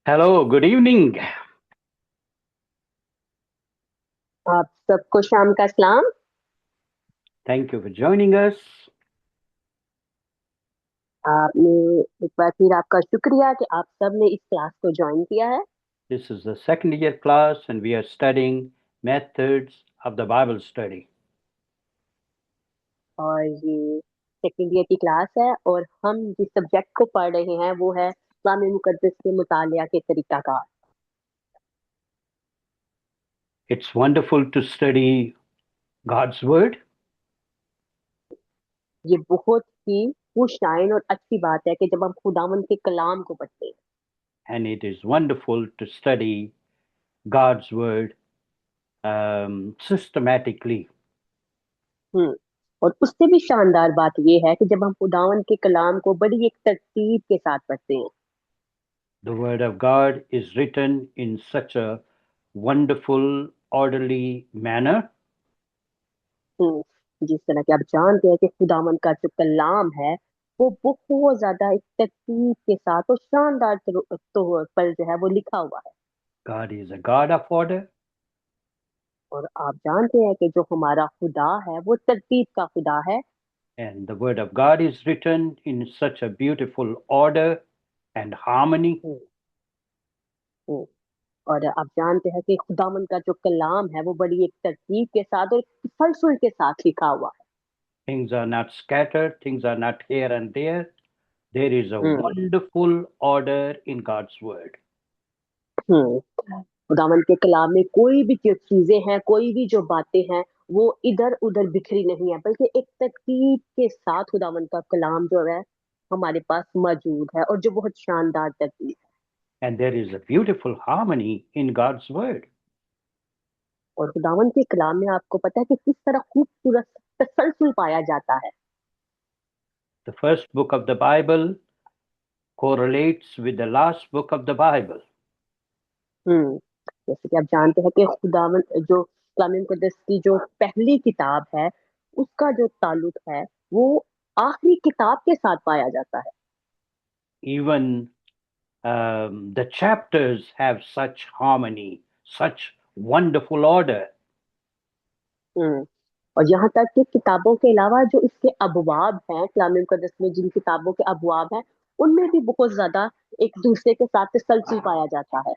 Hello, good evening. आप सबको शाम का सलाम। Thank you for joining us. आपने एक बार फिर आपका शुक्रिया कि आप सब ने इस क्लास को ज्वाइन किया है। This is the second year class, and we are studying methods of the Bible study. और ये सेकेंड ईयर की क्लास है और हम जिस सब्जेक्ट को पढ़ रहे हैं वो है इस्लाम मुकद्दस के मुतालिया के तरीकाकार। It's wonderful to study God's Word, ये बहुत ही खुशाइन और अच्छी बात है कि जब हम खुदावंद के कलाम को पढ़ते हैं। and it is wonderful to study God's Word systematically. हम्म और उससे भी शानदार बात ये है कि जब हम खुदावंद के कलाम को बड़ी एक तरतीब के साथ पढ़ते हैं। The Word of God is written in such a wonderful, orderly manner, जिस तरह के आप जानते हैं कि खुदावंद का जो कलाम है वो बहुत ज्यादा एक तरतीब के साथ और शानदार तौर पर जो है वो लिखा हुआ है। God is a God of order, और आप जानते हैं कि जो हमारा खुदा है वो तरतीब का खुदा है। and the Word of God is written in such a beautiful order and harmony. हम्म, हम्म, और आप जानते हैं कि खुदावंद का जो कलाम है वो बड़ी एक तरतीब के साथ और एक तसलसल के साथ लिखा हुआ Things are not scattered, things are not here and there. There is a है। wonderful order in God's word. खुदावंद के कलाम में कोई भी जो चीजें हैं कोई भी जो बातें हैं वो इधर उधर बिखरी नहीं है बल्कि एक तरतीब के साथ खुदावंद का कलाम जो है हमारे पास मौजूद है और जो बहुत शानदार तरतीब है। And there is a beautiful harmony in God's word. और खुदावंद के कलाम में आपको पता है कि किस तरह खूबसूरत तसलसल पाया जाता है। The first book of the Bible correlates with the last book of the Bible. हम्म जैसे कि आप जानते हैं कि खुदावंद जो कलाम मुकद्दस की जो पहली किताब है उसका जो ताल्लुक है वो आखिरी किताब के साथ पाया जाता है। Even the chapters have such harmony, such wonderful order. हम्म और यहाँ तक कि किताबों के अलावा जो इसके अबवाब हैं कलाम मुकद्दस में जिन किताबों के अबवाब हैं उनमें भी बहुत ज्यादा एक दूसरे के साथ तसलसल पाया जाता है।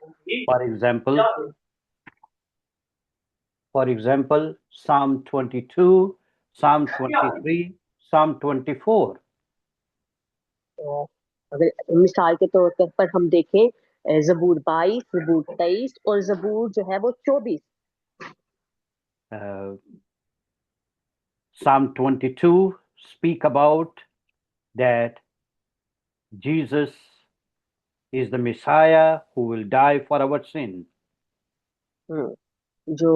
For example, Psalm 22, Psalm 23, Psalm 24. तो अगर मिसाल के तौर पर हम देखें जबूर 22 जबूर 23 और जबूर जो है वो 24। Uh, Psalm 22 speak about that Jesus is the Messiah who will die for our sin. हम्म जो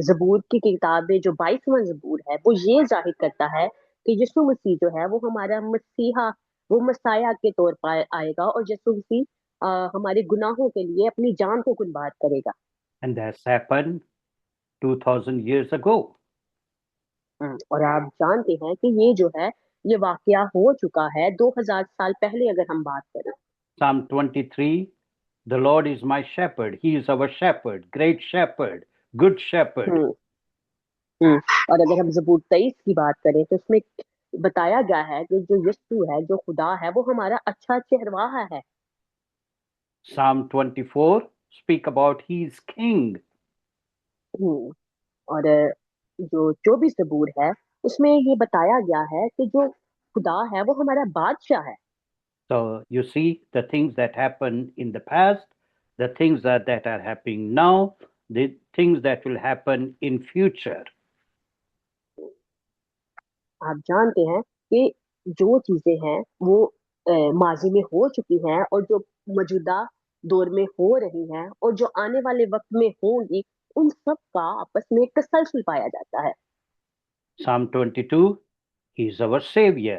जबूर की किताब में जो 22वां जबूर है वो ये जाहिर करता है कि यीशु मसीह जो है वो हमारा मसीहा वो मसाया के तौर पर आएगा और यीशु मसीह हमारे गुनाहों के लिए अपनी जान को कुर्बान करेगा। And that's happened 2000 years ago. और आप जानते हैं कि ये जो है ये वाकया हो चुका है 2000 साल पहले अगर हम बात करें। Psalm 23, the Lord is my shepherd. He is our shepherd, great shepherd, good shepherd. हम्म हम्म और अगर हम जबूर 23 की बात करें तो उसमें बताया गया है कि जो यीशु है जो खुदा है वो हमारा अच्छा चरवाहा है। Psalm 24 speak about he is king. हम्म और जो 24 जबूर है उसमें ये बताया गया है कि जो खुदा है वो हमारा बादशाह है। So you see the things that happened in the past, the things that are happening now, the things that will happen in future. आप जानते हैं कि जो चीजें हैं वो माजी में हो चुकी हैं और जो मौजूदा दौर में हो रही हैं और जो आने वाले वक्त में होंगी उन सब का आपस में एक तसलसल पाया जाता है। Psalm 22, he is our savior.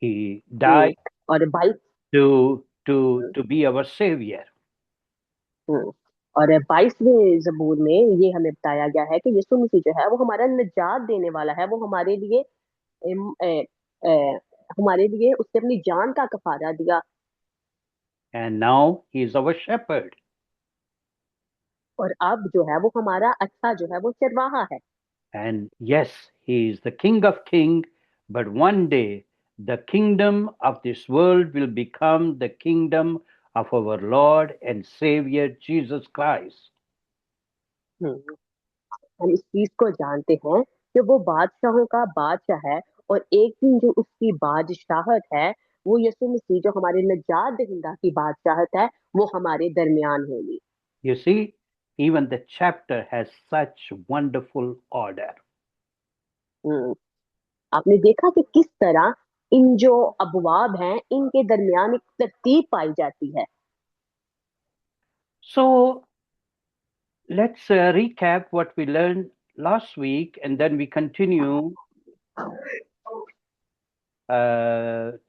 He hmm, died और 22 to be our savior. हम्म, और 22वें जबूर में ये हमें बताया गया है कि यीशु मसीह जो है वो हमारा निजात देने वाला है वो हमारे लिए हमारे लिए उसने अपनी जान का कफारा दिया। and now he is our shepherd. और अब जो है वो हमारा अच्छा जो है वो चरवाहा है। And yes, he is the King of Kings, but one day the kingdom of this world will become the kingdom of our Lord and Savior Jesus Christ. हम्म, हम इस चीज को जानते हैं कि वो बादशाहों का बादशाह है, और एक दिन जो उसकी बादशाहत है, वो यीशु मसीह जो हमारे निजात दहिंदा की बादशाहत है, वो हमारे दरमियान होगी। You see, even the chapter has such wonderful order. हम्म, आपने देखा कि किस तरह इन जो अबवाब हैं इनके दरमियान एक तरतीब पाई जाती है। So let's recap what we learned last week and then we continue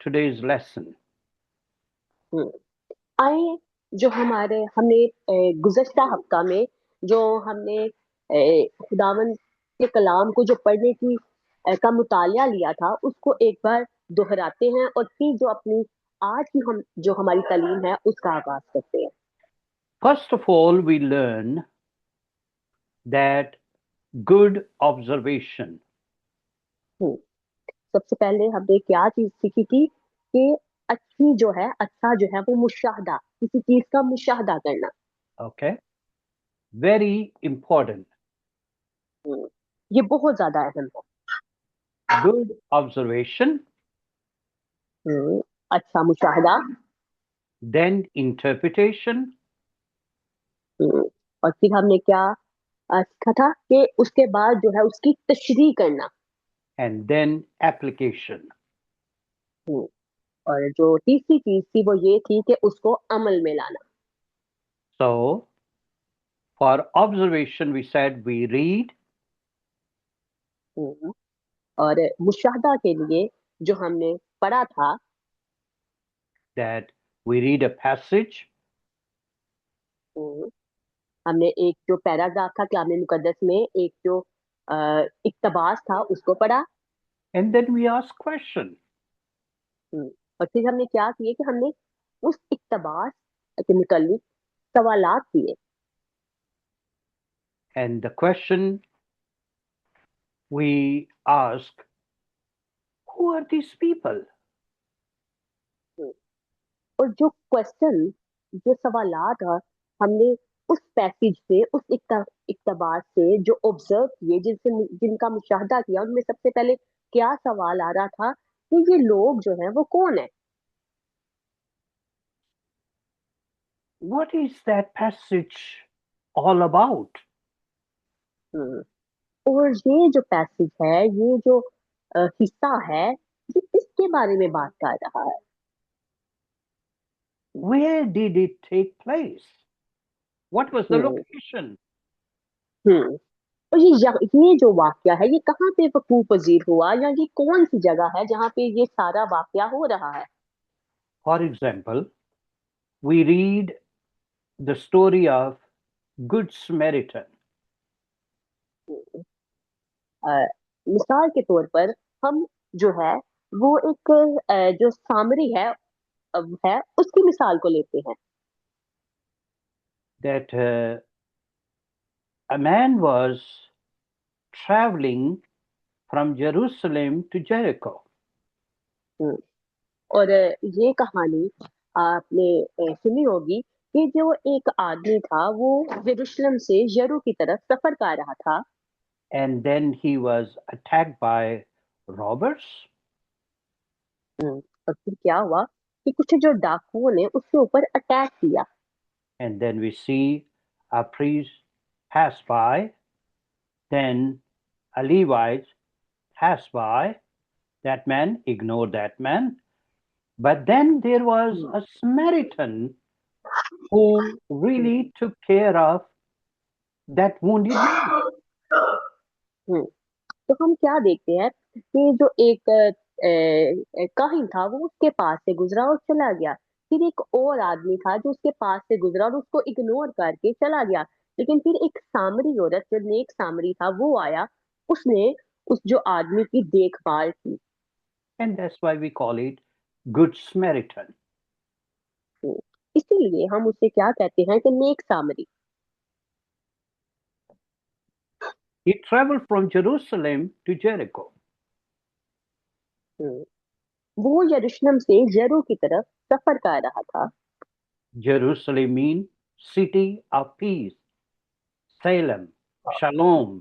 today's lesson. हम्म, आए जो हमारे हमने गुज़श्ता हफ्ता में जो हमने खुदावंद के कलाम को जो पढ़ने की का मुतालिया लिया था, उसको एक बार दोहराते हैं और फिर जो अपनी आज की हम जो हमारी तालीम है उसका आगाज करते हैं। First of all, we learn that good observation. हम्म, सबसे पहले हमने क्या चीज सीखी थी कि अच्छी जो है अच्छा जो है वो मुशाहदा, किसी चीज का मुशाहदा करना। Okay, very important. हम्म, ये बहुत ज्यादा अहम है। Good observation, हम्म, अच्छा मुशाहदा। then interpretation, हम्म, और फिर हमने क्या सीखा था कि उसके बाद जो है उसकी तशरीह करना। and then application. हम्म, और जो तीसरी चीज थी वो ये थी कि उसको अमल में लाना। So, for observation, we said we read, हम्म, और मुशाहदा के लिए जो हमने पढ़ा था, that we read a passage, हम्म, हमने एक जो पैराग्राफ था कलाम मुकद्दस में, एक जो इक्तबास था उसको पढ़ा। and then we ask question. हम्म, और फिर हमने क्या किए कि हमने उस इक्तबास के मुतालिक सवालात किए। And the question we ask, who are these people? हम्म, और जो क्वेश्चन जो सवालात है, हमने उस पैसेज से उस इक्तबास से जो ऑब्जर्व किए, जिनसे जिनका मुशाहदा किया, उनमें सबसे पहले क्या सवाल आ रहा था कि ये लोग जो है वो कौन है। What is that passage all about? हम्म, और ये जो पैसेज है, ये जो हिस्सा है, ये किसके बारे में बात कर रहा है। Where did it take place? What was the hmm, location? हम्म, और ये जो वाकया है ये कहाँ पे वकूफ पजीर हुआ, या ये कौन सी जगह है जहाँ पे ये सारा वाकया हो रहा है। For example, we read the story of Good Samaritan. अ, मिसाल के तौर पर हम जो है वो एक जो सामरी है उसकी मिसाल को लेते हैं। That a man was traveling from Jerusalem to Jericho. हम्म, और ये कहानी आपने सुनी होगी कि जो एक आदमी था वो यरूशलेम से यरू की तरफ सफर कर रहा था। And then he was attacked by robbers. और फिर क्या हुआ कि कुछ जो डाकुओं ने उसके ऊपर अटैक किया। And then we see a priest pass by, then a Levite pass by. That man ignored that man. But then there was hmm, a Samaritan who really took care of that wounded man. हम्म, तो हम क्या देखते हैं कि जो एक काहिन था वो उसके पास से गुजरा और चला गया। फिर एक और आदमी था जो उसके पास से गुजरा और उसको इग्नोर करके चला गया। लेकिन फिर एक सामरी औरत, जो नेक सामरी था, वो आया, उसने उस जो आदमी की देखभाल की। And that's why we call it Good Samaritan. इसीलिए हम उसे क्या कहते हैं कि नेक सामरी। He traveled from Jerusalem to Jericho. हम्म, वो यरूशलेम से यरू की तरफ सफर कर रहा था। Jerusalem means city of peace, Salem, Shalom.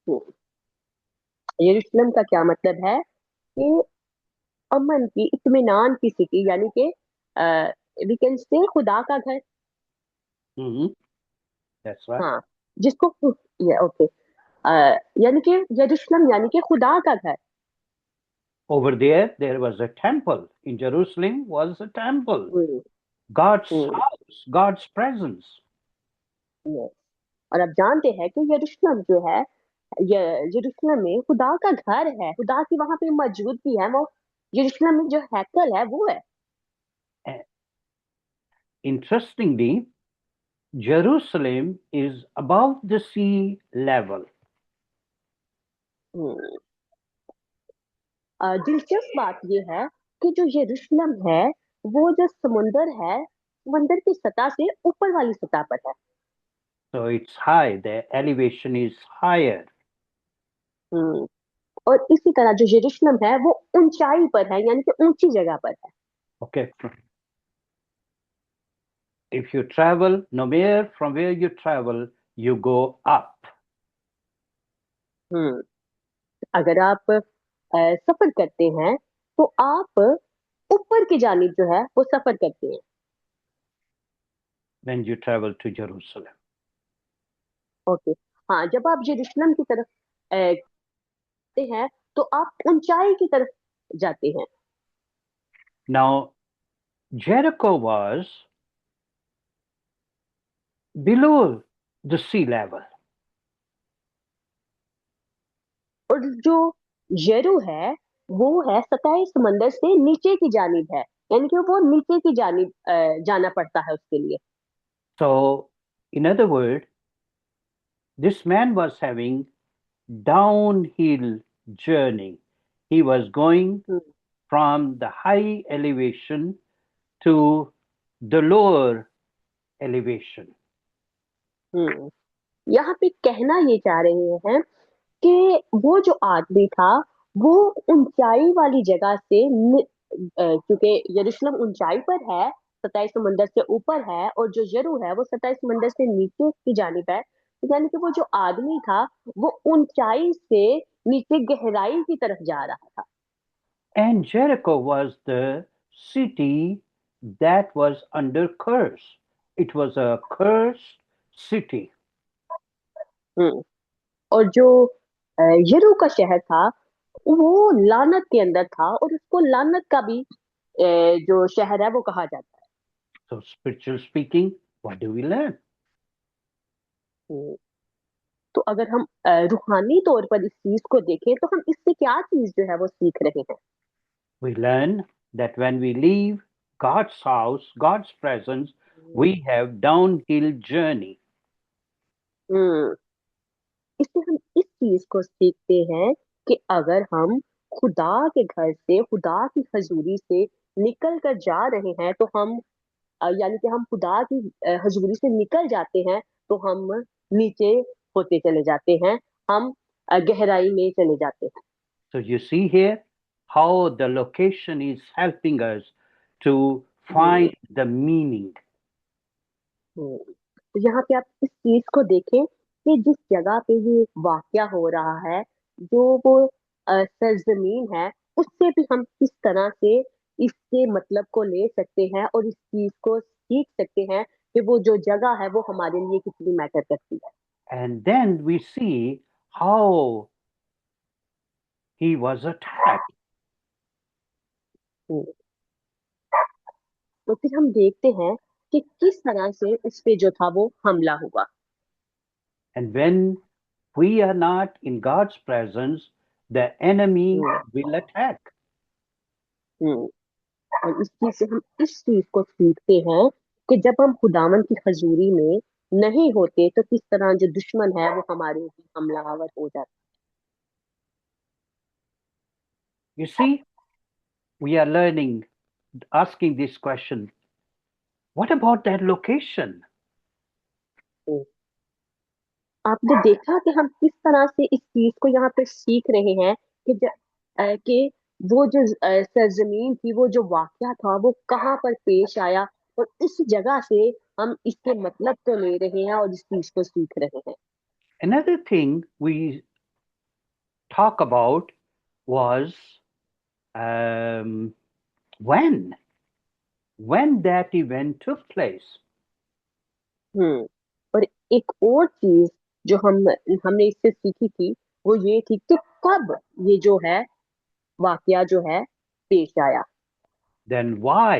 हम्म, यरूशलेम का क्या मतलब है कि अमन की, इत्मीनान की सिटी, यानी कि वी कैन से खुदा का घर। Mhm. That's right. हाँ, जिसको ये ओके, यानी कि यरूशलेम यानी कि खुदा का घर। Over there was a temple. In Jerusalem was a temple. Hmm, God's hmm, house, God's presence. yes। और आप जानते हैं कि यरूशलेम जो है, यरूशलेम में खुदा का घर है, खुदा की वहां पे मौजूदगी है। वो यरूशलेम में जो हैकल है वो है। Interestingly, Jerusalem is above the sea level. हम्म, दिलचस्प बात यह है कि जो यरूशलेम है वो जो समुंदर है, समुंदर की सतह से ऊपर वाली सतह पर है। So it's high, the elevation is higher. हम्म, और इसी तरह जो यरूशलेम है वो ऊंचाई पर है, यानी कि ऊंची जगह पर है। Okay. If you travel, no matter from where you travel, you go up. हम्म, अगर आप सफर करते हैं तो आप ऊपर की जानिब जो है वो सफर करते हैं। When you travel to Jerusalem. Okay, हाँ, जब आप यरूशलेम की तरफ जाते हैं तो आप ऊंचाई की तरफ जाते हैं। Now, Jericho was below the sea level. और जो यरू है वो है सतह समंदर से नीचे की जानिब है, यानी कि वो नीचे की जानिब जाना पड़ता है उसके लिए। So, in other words, this man was having downhill journey. He was going hmm, from the high elevation to the lower elevation. हम्म, यहाँ पे कहना ये चाह रहे हैं कि वो जो आदमी था वो ऊंचाई वाली जगह से क्योंकि यरूशलेम ऊंचाई पर है, सतह समंदर से ऊपर है, और जो यरू है वो सतह समंदर से नीचे की जानिब है। तो यानी कि वो जो आदमी था वो ऊंचाई से नीचे गहराई की तरफ जा रहा था। And Jericho was the city that was under curse. It was a cursed city. हम्म, और जो यरू का शहर था वो लानत के अंदर था, और उसको लानत का भी जो शहर है वो कहा जाता So, spiritual speaking, what do we learn? है। तो अगर हम रूहानी तौर पर इस चीज को देखें तो हम इससे क्या चीज जो है वो सीख रहे हैं। We learn that when we leave God's house, God's presence, we have downhill journey. हम्म, इससे हम इस चीज को सीखते हैं कि अगर हम खुदा के घर से, खुदा की हजूरी से निकल कर जा रहे हैं तो हम यानी कि हम खुदा की हजूरी से निकल जाते हैं तो हम नीचे होते चले जाते हैं, हम गहराई में चले जाते हैं। So you see here how the location is helping us to hmm, find the meaning. तो यहाँ पे आप इस चीज को देखें कि जिस जगह पे ये वाकया हो रहा है, जो वो सरजमीन है, उससे भी हम किस तरह से इसके मतलब को ले सकते हैं और इस चीज को सीख सकते हैं कि वो जो जगह है वो हमारे लिए कितनी मैटर करती है। And then we see how he was attacked. हम्म, तो फिर हम देखते हैं कि किस तरह से उस पे जो था वो हमला हुआ। And when we are not in God's presence, the enemy hmm, will attack. हम्म, और इस चीज से हम इस चीज को सीखते हैं कि जब हम खुदावन की हजूरी में नहीं होते तो किस तरह जो दुश्मन है वो हमारे ऊपर हमलावर हो जाता You see, we are learning, asking this question. What about that location? हम्म, आपने देखा कि हम किस तरह से इस चीज को यहाँ पे सीख रहे हैं कि कि वो जो सरजमीन थी, वो जो वाकया था, वो कहाँ पर पेश आया, और इस जगह से हम इसके मतलब को ले रहे हैं और इस चीज को सीख रहे हैं। Another thing we talk about was um, when when that event took place. हम्म और एक और चीज जो हमने इससे सीखी थी, वो ये थी कि कब ये जो है वाकया जो है पेश आया। Then why?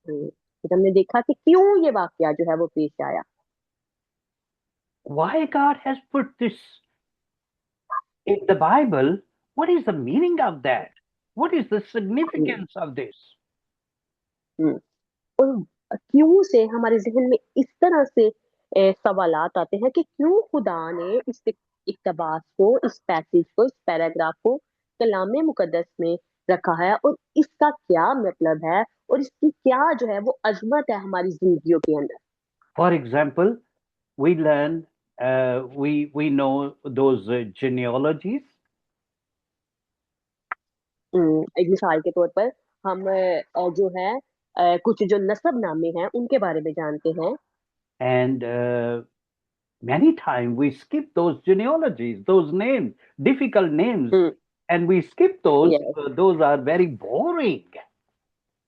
फिर हमने देखा कि क्यों ये वाकया जो है वो पेश आया। Why God has put this in the Bible? What is the meaning of that? What is the hmm, significance of this? हम्म, और क्यों से हमारे जहन में इस तरह से सवालात आते हैं कि क्यों खुदा ने इस इक्तबास को, इस पैसेज को, इस पैराग्राफ को कलामे मुकद्दस में रखा है, और इसका क्या मतलब है, और इसकी क्या जो है वो अजमत है हमारी जिंदगियों के अंदर। For example, we learn, we know those genealogies, एक मिसाल के तौर पर हम जो है कुछ जो नस्ब नामे हैं उनके बारे में जानते हैं। and many times we skip those genealogies, those names, difficult names, hmm and we skip those. Yes Those are very boring.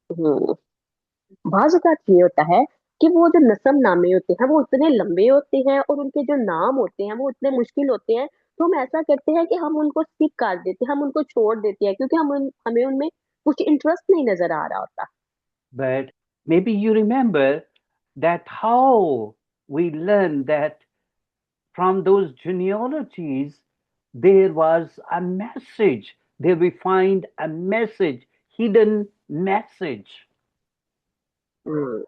हम्म बाज औक़ात ये होता है कि वो जो नस्ब नामे होते हैं वो इतने लंबे होते हैं, और उनके जो नाम होते हैं वो इतने मुश्किल होते हैं, तो हम ऐसा करते हैं कि हम उनको स्किप कर देते हैं, हम उनको छोड़ देते हैं, क्योंकि हमें उनमें कुछ इंटरेस्ट नहीं नजर आ रहा होता। But maybe you remember that how we learn that from those genealogies there was a message. There we find a message, hidden message. हम्म,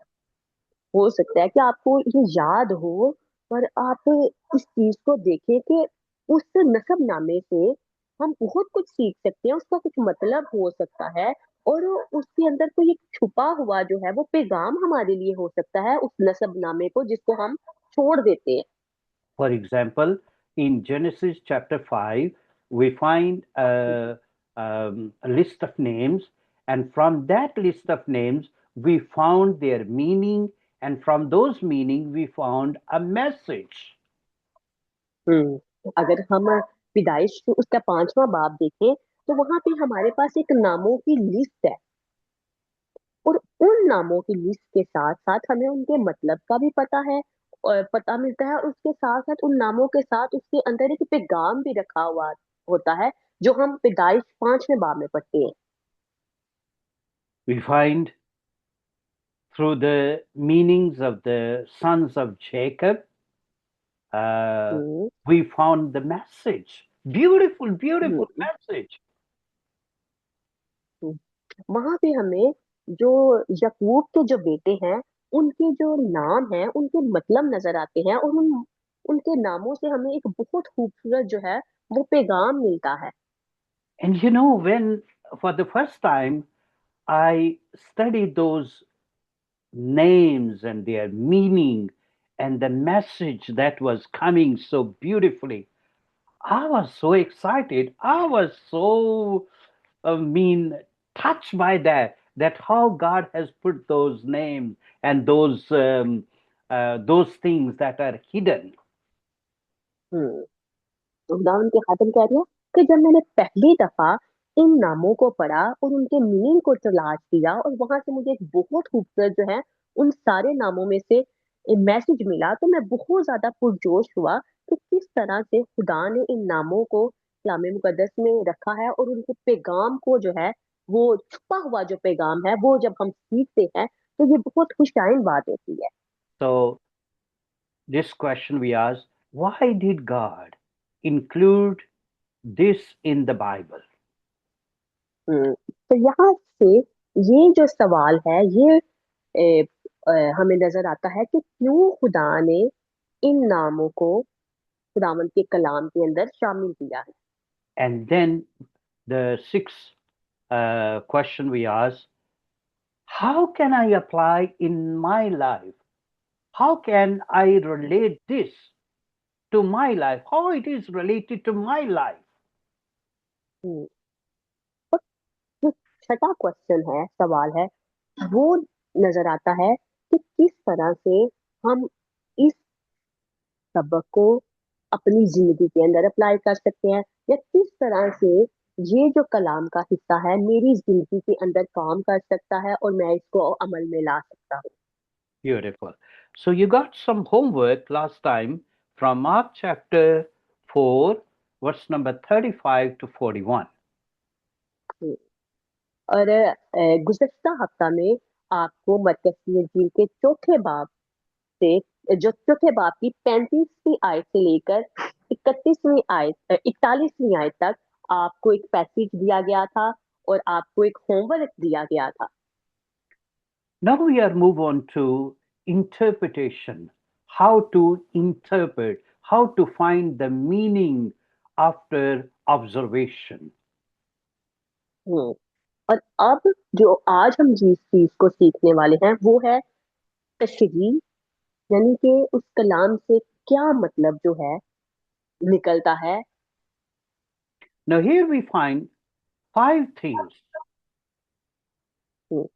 हो सकता है कि आपको ये याद हो, पर आप इस चीज को देखें कि उस नसबनामे से हम बहुत कुछ सीख सकते हैं, उसका कुछ मतलब हो सकता है, और उसके अंदर कोई एक छुपा हुआ जो है वो पैगाम हमारे लिए हो सकता है उस नसबनामे को, जिसको हम छोड़ देते हैं। For example, in Genesis chapter 5, we find a list of names, and from that list of names, we found their meaning, and from those meaning, we found a message. अगर हम पैदाइश उसका 5वां बाब देखें, तो वहां पे हमारे पास एक नामों की लिस्ट है, और उन नामों की लिस्ट के साथ साथ हमें उनके मतलब का भी पता है, और पता मिलता है, और उसके साथ साथ उन नामों के साथ उसके अंदर एक पैगाम भी रखा हुआ होता है, जो हम पैदाइश 5वें बाब में पढ़ते हैं। We find through the meanings of the sons of Jacob, uh, hmm, we found the message. Beautiful, beautiful hmm, message. वहां पे हमें जो यकूब के जो बेटे हैं उनके जो नाम हैं उनके मतलब नजर आते हैं, और उनके नामों से हमें एक बहुत खूबसूरत जो है वो पैगाम मिलता है। And you know, when for the first time I studied those names and their meaning and the message that was coming so beautifully, I was so excited. I was so, I mean, touched by that how God has put those names and those things that are hidden. हम्म खुदावन के खातिर कह रही है कि जब मैंने पहली दफा इन नामों को पढ़ा और उनके मीनिंग को तलाश किया, और वहां से मुझे एक बहुत खूबसूरत जो है उन सारे नामों में से मैसेज मिला, तो मैं बहुत ज्यादा पुरजोश हुआ कि किस तरह से खुदा ने इन नामों को कलाम मुकद्दस में रखा है, और उनके पैगाम को जो है वो छुपा हुआ जो पैगाम है वो जब हम सीखते हैं तो ये बहुत खुशाइन बात होती है। So this question we ask, why did God include this in the Bible? तो यहाँ से ये जो सवाल है ये ए, हमें नजर आता है कि क्यों खुदा ने इन नामों को खुदावन के कलाम के अंदर शामिल किया है। And then the sixth question we ask, how can I apply in my life? How can I relate this to my life? How it is related to my life? हम्म, और जो छठा क्वेश्चन है, सवाल है, वो नजर आता है कि किस तरह से हम इस सबक को अपनी जिंदगी के अंदर अप्लाई कर सकते हैं, या किस तरह से ये जो कलाम का हिस्सा है मेरी जिंदगी के अंदर काम कर सकता है और मैं इसको अमल में ला सकता हूँ। Beautiful. So you got some homework last time from Mark chapter 4, verse number 35 to 41. और गुज़श्ता हफ्ता में आपको मत्ती की इंजील के चौथे बाब से, जो चौथे बाब की 35वीं आयत से लेकर 41वीं आयत तक आपको एक पैसेज दिया गया था और आपको एक होमवर्क दिया गया था। Now we are move on to interpretation. How to interpret, how to find the meaning after observation. हम्म, और अब जो आज हम जिस चीज को सीखने वाले हैं वो है तशरीह, यानी कि उस कलाम से क्या मतलब जो है निकलता है। Now here we find five things. हम्म,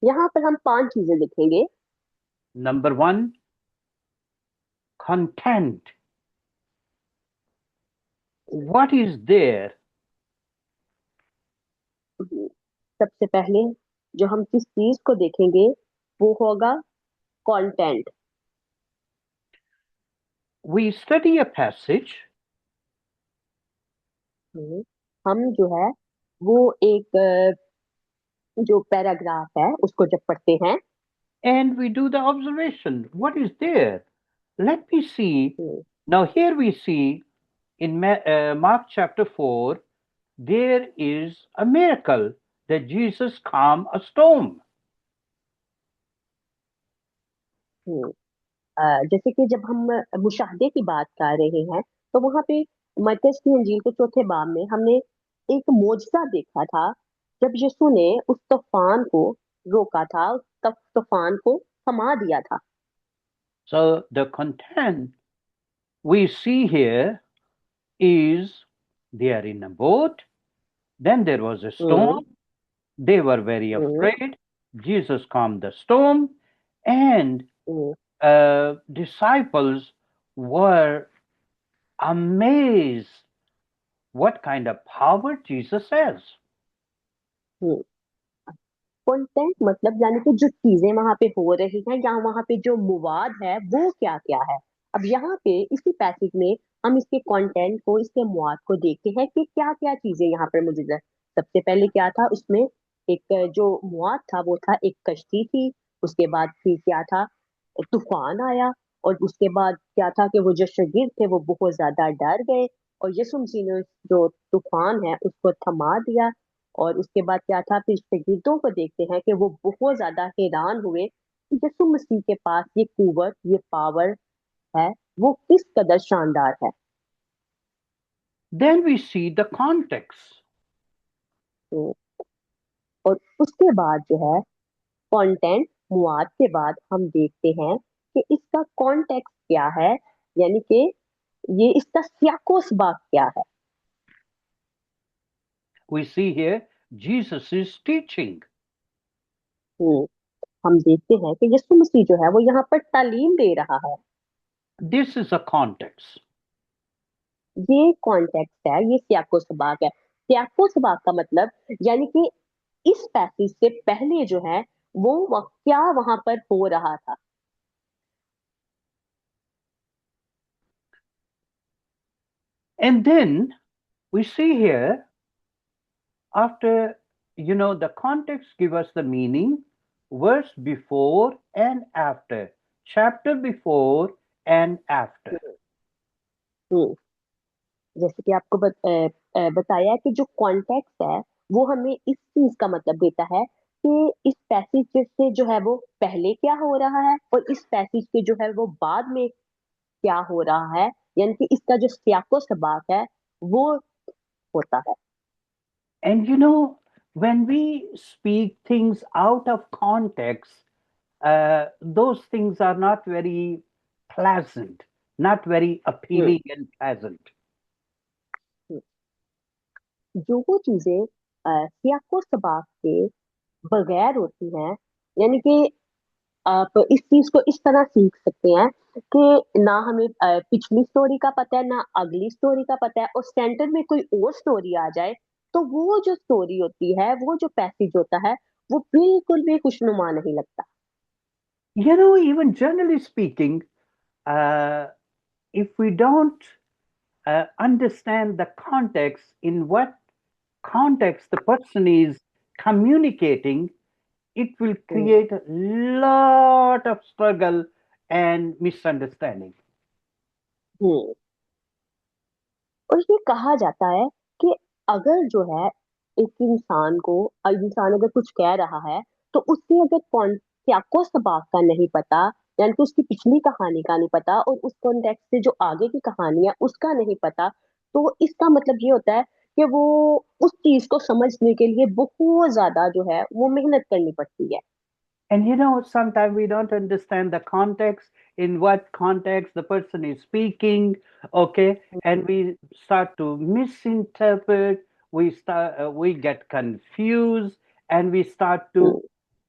यहाँ पर हम 5 चीजें लिखेंगे। Number one, content. What is there? सबसे पहले जो हम जिस चीज को देखेंगे वो होगा content. We study a passage हम जो है वो एक जो पैराग्राफ है उसको जब पढ़ते हैं, and we do the observation. What is there? Let me see. Hmm, Now, here we see in Mark chapter 4, there is a miracle that Jesus calmed a storm. हम्म, जैसे कि जब हम मुशाहदे की बात कर रहे हैं तो वहां पे मत्ती की इंजील के चौथे बाब में हमने एक मोजज़ा देखा था, जब यीशु ने उस तूफान को रोका था, उस तूफान को थमा दिया था। So, the content we see here is they are in a boat, then there was a hmm, storm, they were very hmm, afraid. Jesus calmed the storm, and hmm, disciples were amazed what kind of power Jesus has. Hmm. Content मतलब यानी कि जो चीजें वहां पे हो रही हैं या वहां पे जो मुवाद है वो क्या क्या है। अब यहाँ पे इसी पैसेज में हम इसके कंटेंट को, इसके मुवाद को देखते हैं कि क्या क्या चीजें यहाँ पर मौजूद है। सबसे पहले क्या था उसमें, एक जो मुवाद था वो था एक कश्ती थी। उसके बाद फिर क्या था, तूफान आया। और उसके बाद क्या था कि वो जो शागिर्द थे वो बहुत ज्यादा डर गए और यीशु मसीह ने जो तूफान है उसको थमा दिया। और उसके बाद क्या था, फिर शागिर्दों को देखते हैं कि वो बहुत ज्यादा हैरान हुए कि यीशु मसीह के पास ये कुव्वत, ये पावर है, वो किस कदर शानदार है। Then we see the context. तो, और उसके बाद जो है कंटेंट मुआद के बाद हम देखते हैं कि इसका कॉन्टेक्स्ट क्या है, यानी कि ये इसका सियाको सबाक क्या है। We see here Jesus is teaching. हम्म, हम देखते हैं कि यीशु मसीह जो है वो यहाँ पर तालीम दे रहा है। This is a context. ये कॉन्टेक्स्ट है, ये सियाको सबाक है। सियाको सबाक का मतलब यानी कि इस पैसेज से पहले जो है वो क्या वहां पर हो रहा था। And then we see here after, the context give us the meaning, verse before and after, chapter before and after. हम्म, जैसे कि आपको बताया कि जो कॉन्टेक्स्ट है वो हमें इस चीज का मतलब देता है कि इस पैसेज से जो है वो पहले क्या हो रहा है और इस पैसेज के जो है वो बाद में क्या हो रहा है, यानी कि इसका जो सियाको सबाक है वो होता है। And when we speak things out of context, those things are not very pleasant, not very hmm, appealing and pleasant. हम्म। जो वो चीजें सियाको सबाक के बगैर होती हैं, यानी कि आप इस चीज को इस तरह सीख सकते हैं कि ना हमें पिछली स्टोरी का पता है ना अगली स्टोरी का पता है, और सेंटर में कोई और स्टोरी आ जाए तो वो जो स्टोरी होती है, वो जो पैसेज होता है, वो बिल्कुल भी खुशनुमा नहीं लगता। Even generally speaking, uh, if we don't understand the context, in what context the person is communicating, it will hmm, create a lot of struggle and misunderstanding. हम्म। और ये कहा जाता है कि अगर जो है एक इंसान को, इंसान अगर कुछ कह रहा है तो उससे अगर त्याको सबाक का नहीं पता, यानी कि उसकी पिछली कहानी का नहीं पता और उस कॉन्टेक्स्ट से जो आगे की कहानी है उसका नहीं पता, तो इसका मतलब ये होता है कि वो उस चीज को समझने के लिए बहुत ज्यादा जो है वो मेहनत करनी पड़ती है। And sometimes we don't understand the context, in what context the person is speaking, okay? And we start to misinterpret, we get confused, and we start to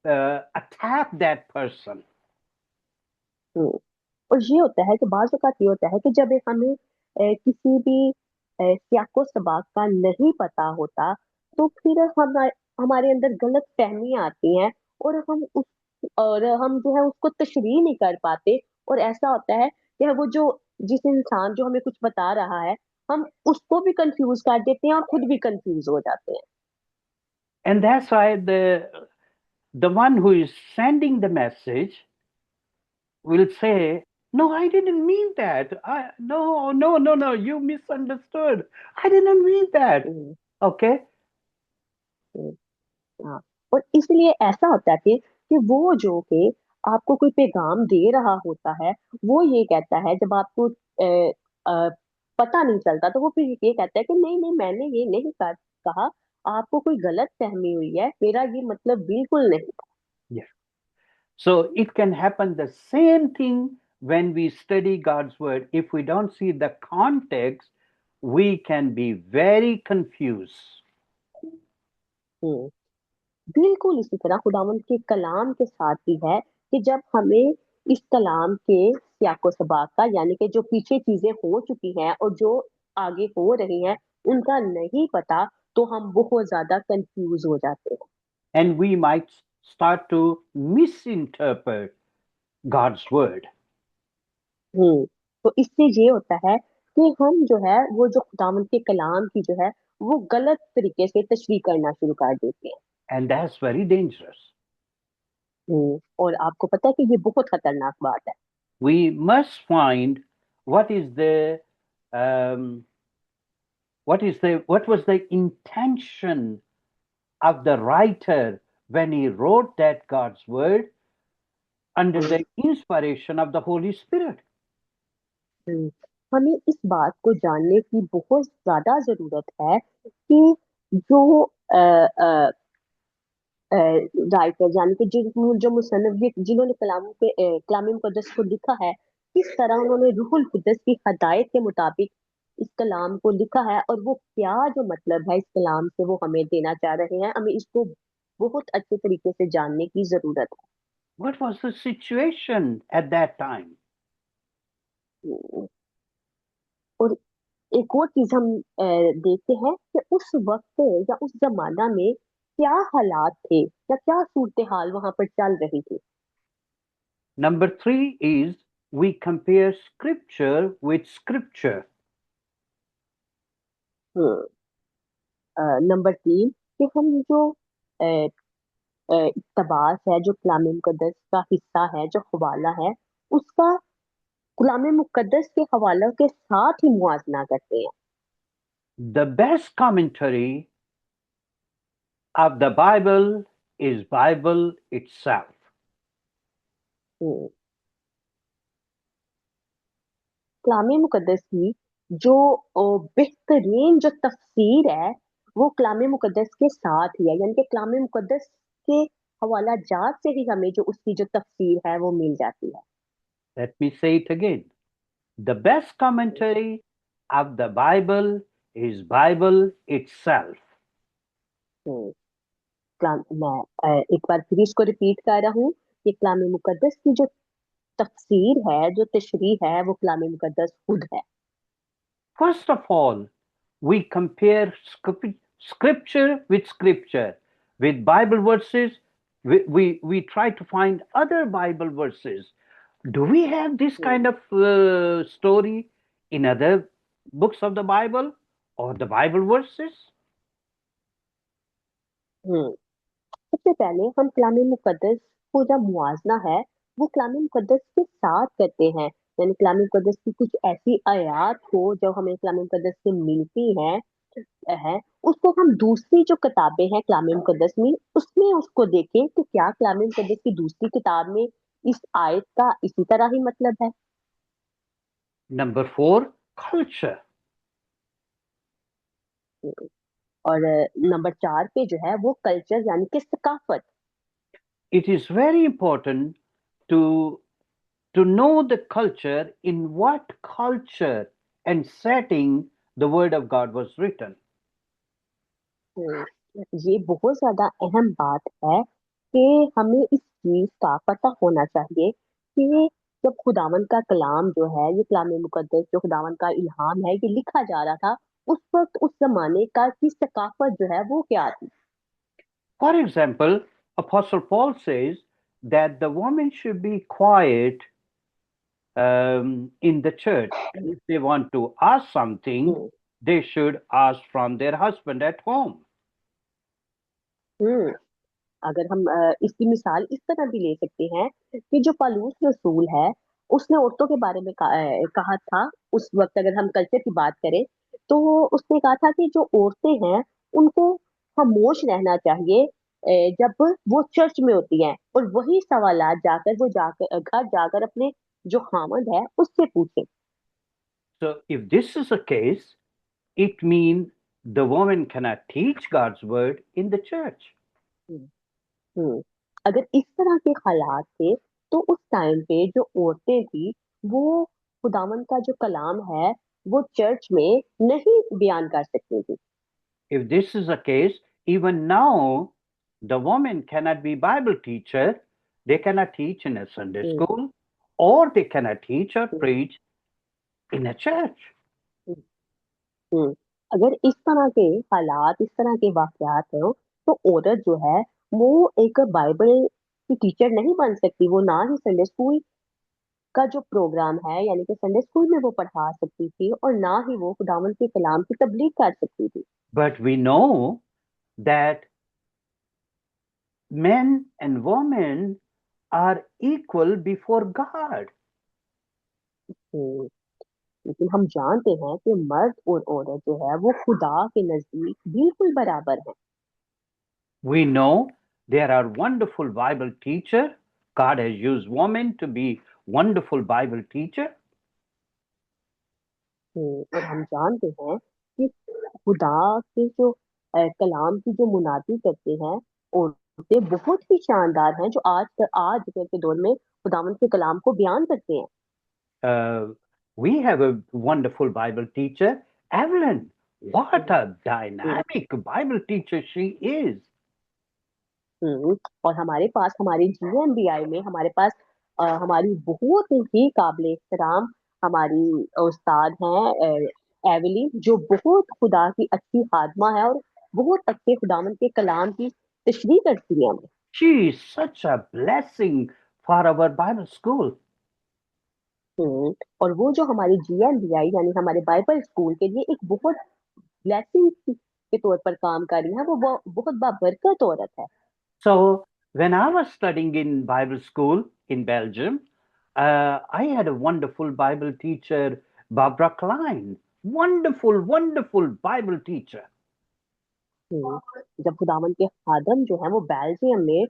hmm, attack that person. हम्म। और ये होता है कि बाज़ औक़ात ये होता है कि जब हमें किसी भी सियाको सबाक का नहीं पता होता, तो फिर हमारे अंदर गलत फहमियां आती हैं, और हम जो है उसको तशरीह नहीं कर पाते, और ऐसा होता है कि वो जो जिस इंसान जो हमें कुछ बता रहा है, हम उसको भी कंफ्यूज कर देते हैं और खुद भी कंफ्यूज हो जाते हैं। And that's why the one who is sending the message will say, "No, I didn't mean that. No, no, no, no, you misunderstood. I didn't mean that." Hmm, Okay? हम्म। हाँ, और इसलिए ऐसा होता है कि वो जो कि आपको कोई पैगाम दे रहा होता है, वो ये कहता है जब आपको पता नहीं चलता, तो वो फिर ये कहता है कि नहीं नहीं, मैंने ये नहीं कहा, आपको कोई गलत फहमी हुई है, मेरा ये मतलब बिल्कुल नहीं था। Yeah. So it can happen the same thing when we study God's word. If we don't see the context, we can be very confused. हम्म, बिल्कुल इसी तरह खुदावंद के कलाम के साथ भी है कि जब हमें इस कलाम के सियाको सबाक का, यानी कि जो पीछे चीजें हो चुकी हैं और जो आगे हो रही हैं, उनका नहीं पता, तो हम बहुत ज्यादा कंफ्यूज हो जाते हैं। And we might start to misinterpret God's word. हम्म। तो इससे ये होता है कि हम जो है वो जो खुदावंद के कलाम की जो है वो गलत तरीके से तशरीह करना शुरू कर देते हैं। And that's very dangerous. और आपको पता है कि ये बहुत खतरनाक बात है। We must find what is the um, what was the intention of the writer when he wrote that God's word under hmm, the inspiration of the Holy Spirit. हम्म। हमें इस बात को जानने की बहुत ज्यादा जरूरत है कि जो राइटर, यानी कि जो मुसन्निफ जिन्होंने कलाम मुकद्दस को लिखा है, किस तरह उन्होंने रूहुल कुद्दस की हदायत के मुताबिक इस कलाम को लिखा है, और वो क्या जो मतलब है इस कलाम से वो हमें देना चाह रहे हैं, हमें इसको बहुत अच्छे तरीके से जानने की जरूरत What was the situation at that time? है। और एक और चीज हम देखते हैं कि उस वक्त या उस जमाना में क्या हालात थे या क्या सूरत हाल वहां पर चल रही थी। Number three is we compare scripture with scripture. Hmm. Number तीन, कि हम जो अ, इक़्तिबास है, जो कलाम मुकद्दस का हिस्सा है, जो हवाला है, उसका कलाम मुकद्दस के हवालों के साथ ही मुआजना करते हैं। The best commentary of the Bible is Bible itself. हम्म, कलाम मुकद्दस की जो बेहतरीन जो तफसीर है, वो कलाम मुकद्दस के साथ ही है, यानी कि कलाम मुकद्दस के हवाला जात से ही हमें जो उसकी जो तफसीर है वो मिल जाती है। Let me say it again. The best commentary of the Bible is Bible itself. हम्म, मैं एक बार फिर इसको रिपीट कर रहा हूँ कि कलाम मुकद्दस की जो तफसीर है, जो तशरीह है, वो कलाम मुकद्दस खुद है। First of all, we compare scripture with scripture, with Bible verses. We try to find other Bible verses. Do we have this hmm, kind of story in other books of the Bible or the Bible verses? हम्म। सबसे पहले हम कलाम मुकद्दस को जब मुआजना है वो कलाम मुकद्दस के साथ करते हैं, यानी कलाम मुकद्दस की कुछ ऐसी आयत हो जो हमें कलाम मुकद्दस से मिलती हैं है, उसको हम दूसरी जो किताबें हैं कलाम मुकद्दस में उसमें उसको देखें कि क्या कलाम मुकद्दस की दूसरी किताब में इस आयत का इसी तरह ही मतलब है। Number four, culture. और नंबर 4 पे जो है वो कल्चर यानी कि सकाफत। It is very important to know the culture, in what culture and setting the word of God was written. हम्म, ये बहुत ज्यादा अहम बात है कि हमें इस चीज का पता होना चाहिए कि जब खुदावन का कलाम जो है, ये कलाम मुकद्दस जो खुदावन का इल्हाम है, ये लिखा जा रहा था, उस वक्त उस जमाने का की सकाफत जो है वो क्या थी। For example, Apostle Paul says that the woman should be quiet in the church. If they want to ask something, hmm they should ask from their husband at home. हम्म अगर हम इसकी मिसाल इस तरह भी ले सकते हैं कि जो पालूस रसूल है उसने औरतों के बारे में कहा था। उस वक्त अगर हम कल्चर की बात करें तो उसने कहा था कि जो औरतें हैं उनको खामोश रहना चाहिए जब वो चर्च में होती हैं, और वही सवालात जाकर वो जाकर घर जाकर अपने जो खामद है उससे पूछे। So, if this is the case, it means the woman cannot teach God's word in the church. हम्म अगर इस तरह के हालात थे तो उस टाइम पे जो औरतें थी वो खुदावन का जो कलाम है वो चर्च में नहीं बयान कर सकती थी। If this is the case, even now, the woman cannot be Bible teacher. They cannot teach in a Sunday hmm, school, or they cannot teach or hmm, preach in a church. हम्म, हम्म। अगर इस तरह के हालात, इस तरह के वाकयात हो तो औरत जो है वो एक बाइबल की टीचर नहीं बन सकती। वो ना ही संडे स्कूल का जो प्रोग्राम है यानी कि संडे स्कूल में वो पढ़ा सकती थी, और ना ही वो खुदावन के कलाम की तबलीग कर सकती थी। But we know that men and women are equal before God. हम्म, लेकिन हम जानते हैं कि मर्द और औरत जो है वो खुदा के नजदीक बिल्कुल बराबर है। We know there are wonderful Bible teacher. God has used women to be wonderful Bible teacher. और हम जानते हैं कि खुदा के जो कलाम की जो मुनादी करते हैं औरतें बहुत ही शानदार हैं, जो आज के दौर में खुदावंद के कलाम को बयान करते हैं। Uh, we have a wonderful Bible teacher, Evelyn. What hmm, a hmm, dynamic Bible teacher she is. और हमारे पास हमारी GMBI में हमारे पास हमारी बहुत ही काबिल एहतराम हमारी उस्ताद हैं एवली, जो बहुत खुदा की अच्छी खादमा है और बहुत अच्छे खुदावन के कलाम की तशरीह करती है। She is such a blessing for our Bible school. और वो जो हमारी GMBI यानी हमारे बाइबल स्कूल के लिए एक बहुत ब्लेसिंग के तौर पर काम कर रही है, वो बहुत बाबरकत औरत है। So when I was studying in Bible school in Belgium, I had a wonderful Bible teacher, Barbara Klein. Wonderful, wonderful Bible teacher. जब खुदावन के खादम जो है वो बेल्जियम में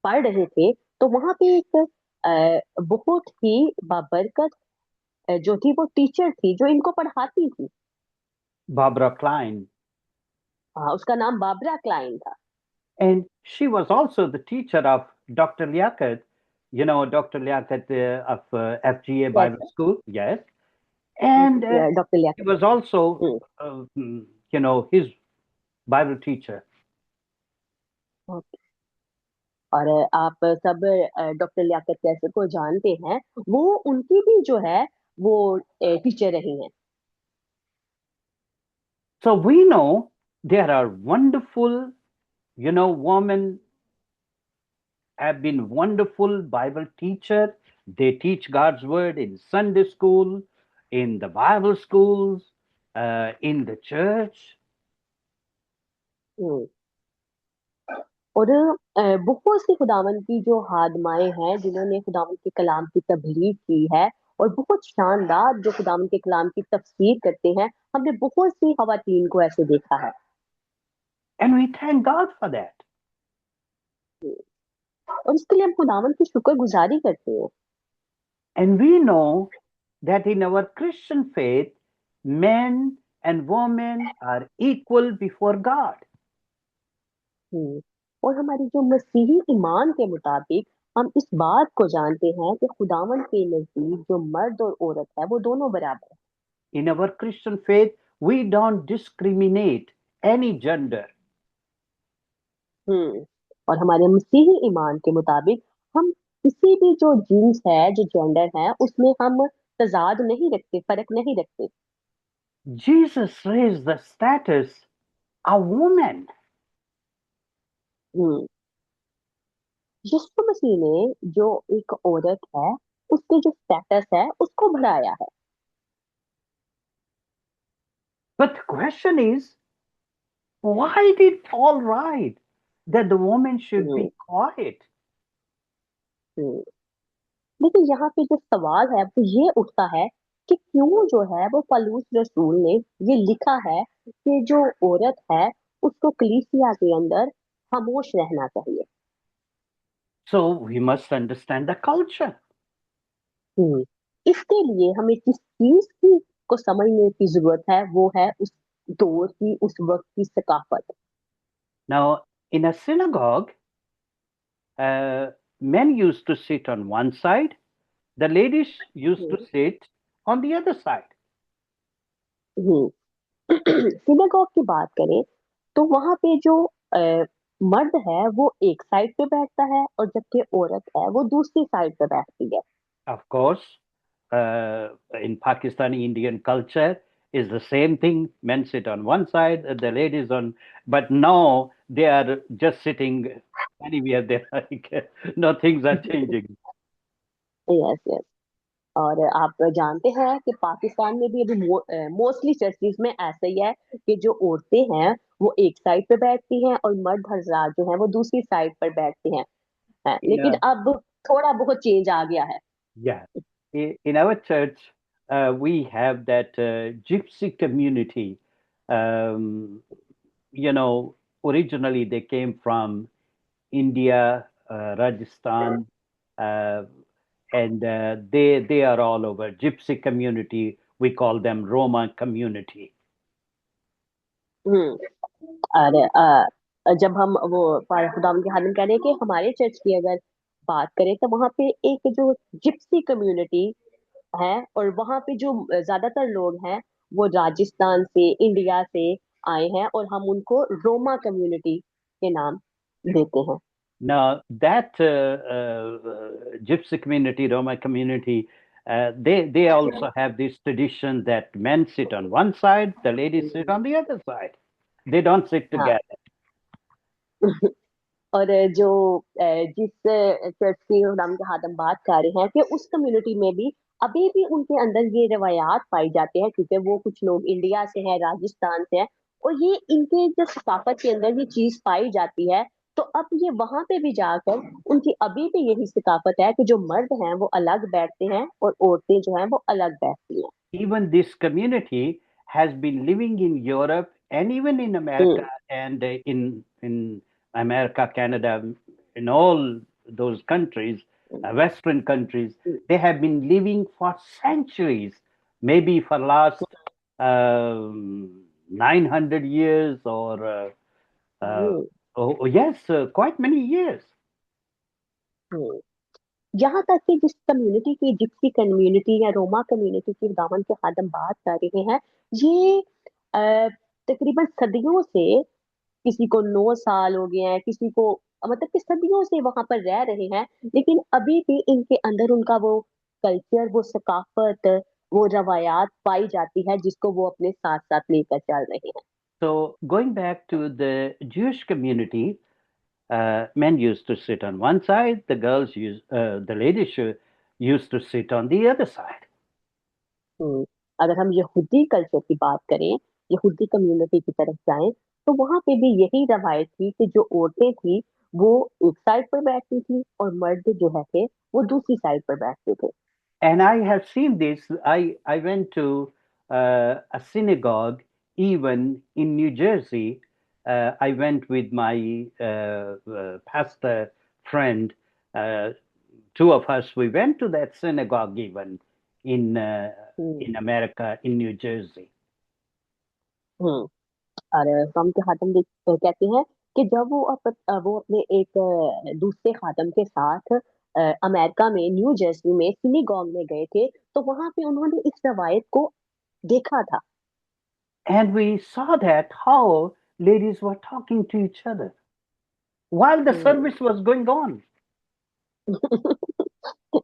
पढ़ रहे थे तो वहां पे एक बहुत ही बाबरकत जो थी वो टीचर थी जो इनको पढ़ाती थी। Barbara Klein. हाँ, उसका नाम बाबरा क्लाइन था। And she was also the teacher of Dr. Liaquat, Dr. Liaquat of FGA yes Bible School, yes. And doctor he Liaquat. was also, hmm, his Bible teacher. Okay. और आप सब डॉक्टर लियाकत कैसर को जानते हैं, वो उनकी भी जो है वो टीचर रही हैं। So we know there are wonderful, women have been wonderful Bible teacher. They teach God's word in Sunday school, in the Bible schools, in the church. हम्म, और बहुत सी खुदावन की जो हादमाएं हैं जिन्होंने खुदावन के कलाम की तबलीग की है, और बहुत शानदार जो खुदावन के कलाम की तफसीर करते हैं, हमने बहुत सी खवातीन को ऐसे देखा है। And we thank God for that. और इसके लिए हम खुदावन की शुक्रगुजारी करते हैं। And we know that in our Christian faith, men and women are equal before God. हम्म, और हमारी जो मसीही ईमान के मुताबिक हम इस बात को जानते हैं कि खुदावन के नजदीक जो मर्द और औरत है वो दोनों बराबर In our Christian faith, we don't discriminate any gender. है। और हमारे मसीही ईमान के मुताबिक हम किसी भी जो जीन्स है, जो जेंडर है, उसमें हम तजाद नहीं रखते, फर्क नहीं रखते। Jesus raised the status of woman. हम्म, यीशु मसीह ने जो एक औरत है उसके जो स्टेटस है उसको बढ़ाया है। But the question is, why did Paul write that the woman should hmm, be quiet? हम्म, लेकिन यहाँ पे जो सवाल है वो ये उठता है कि क्यों जो है वो पौलुस रसूल ने ये लिखा है कि जो औरत है उसको कलीसिया के अंदर खामोश रहना चाहिए। So we must understand the culture. हम्म, इसके लिए हमें जिस चीज की को समझने की जरूरत है वो है उस दौर की, उस वक्त की सकाफत। Now, in a synagogue, men used to sit on one side, the ladies used to sit on the other side. Synagogue की बात करें तो वहां पे जो मर्द है वो एक साइड पे बैठता है, और जबकि औरत है वो दूसरी साइड पे बैठती है। Of course, in Pakistani Indian culture, is the same thing. Men sit on one side, the ladies on. But now they are just sitting anywhere they like. No, things are changing. Yes yes. और आप जानते हैं कि पाकिस्तान में भी अभी mostly churches में ऐसा ही है कि जो औरतें हैं वो एक साइड पे बैठती हैं और मर्द हजरात जो हैं वो दूसरी साइड पर बैठते हैं। लेकिन Yeah, अब थोड़ा बहुत चेंज आ गया है। yeah. In our church, we have that gypsy community. Um, Originally they came from India, Rajasthan, uh, and they are all over. Gypsy community, we call them Roma community. हम्म, और जब हम वो खुदावंद के खादिम कह रहे हैं कि हमारे चर्च की अगर बात करें तो वहाँ पे एक जो जिप्सी कम्युनिटी है, और वहाँ पे जो ज्यादातर लोग हैं वो राजस्थान से, इंडिया से आए हैं, और हम उनको रोमा कम्युनिटी के नाम देते हैं। Now that Gypsy community, Roma community, they also have this tradition that men sit on one side, the ladies sit on the other side. They don't sit हाँ। together. और जो जिस चर्च की हम हम बात कर रहे हैं कि उस कम्युनिटी में भी अभी भी उनके अंदर ये रवायात पाई जाते हैं, क्योंकि वो कुछ लोग इंडिया से हैं, राजस्थान से हैं, और ये इनके जो सकाफत के अंदर ये चीज पाई जाती है। तो अब ये वहां पे भी जाकर उनकी अभी भी यही सकाफत है कि जो मर्द हैं वो अलग बैठते हैं और औरतें जो हैं वो अलग बैठती हैं। Even this community has been living in Europe and even in America hmm, and in America, Canada, in all those countries, Western countries, they have been living for centuries, maybe for last 900 years or hmm yes, quite many years. हम्म। यहाँ तक कि जिस community की, Gypsy community या Roma community की दामन के हाथ हम बात कर रहे हैं, ये तकरीबन सदियों से, किसी को 9 साल हो गए हैं, किसी को, मतलब कि सदियों से वहां पर रह रहे हैं, लेकिन अभी भी इनके अंदर उनका वो कल्चर, वो सकाफत, वो रवायात पाई जाती है जिसको वो अपने साथ साथ लेकर चल रहे हैं। So going back to the Jewish community, men used to sit on one side, the ladies used to sit on the other side. हम्म, अगर हम यहूदी कल्चर की बात करें, यहूदी कम्युनिटी की तरफ जाएं, तो वहां पे भी यही रवायत थी कि जो औरतें थी वो एक साइड पर बैठती थी और मर्द जो है थे वो दूसरी साइड पर बैठते थे। And I have seen this. I went to a synagogue even in New Jersey. I went with my pastor friend. Uh, Two of us, we went to that synagogue even hmm in America, in New Jersey. हम्म। और हम के खातम कहते हैं कि जब वो अपने एक दूसरे खातम के साथ अमेरिका में, न्यू जर्सी में सिनेगॉग में गए थे, तो वहां पे उन्होंने इस रवायत को देखा था। And we saw that how ladies were talking to each other while the hmm. service was going on.